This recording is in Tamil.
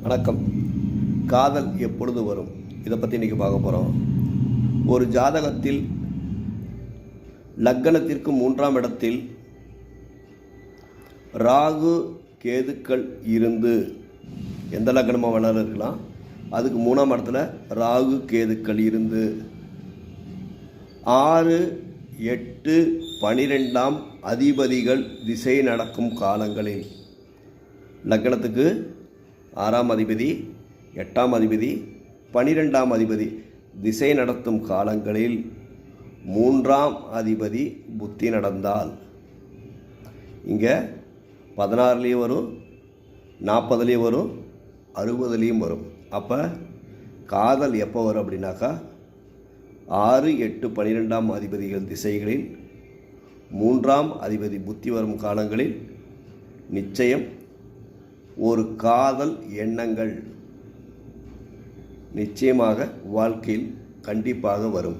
வணக்கம். காதல் எப்பொழுது வரும்? இதை பற்றி இன்றைக்கி பார்க்க போகிறோம். ஒரு ஜாதகத்தில் லக்னத்திற்கு 3ஆம் இடத்தில் ராகு கேதுக்கள் இருந்து, எந்த லக்னமாக வேணாலும் இருக்கலாம், அதுக்கு 3ஆம் இடத்துல ராகு கேதுக்கள் இருந்து 6, 8, 12ஆம் அதிபதிகள் திசை நடக்கும் காலங்களில், லக்னத்துக்கு 6ஆம் அதிபதி, 8ஆம் அதிபதி, 12ஆம் அதிபதி திசை நடத்தும் காலங்களில் 3ஆம் அதிபதி புத்தி நடந்தால், இங்கே 16லேயும் வரும், 40லேயும் வரும், 60லேயும் வரும். அப்போ காதல் எப்போ வரும் அப்படின்னாக்கா 6, 8, 12ஆம் அதிபதிகள் திசைகளில் 3ஆம் அதிபதி புத்தி வரும் காலங்களில் நிச்சயம் ஒரு காதல் எண்ணங்கள் நிச்சயமாக வாழ்க்கையில் கண்டிப்பாக வரும்.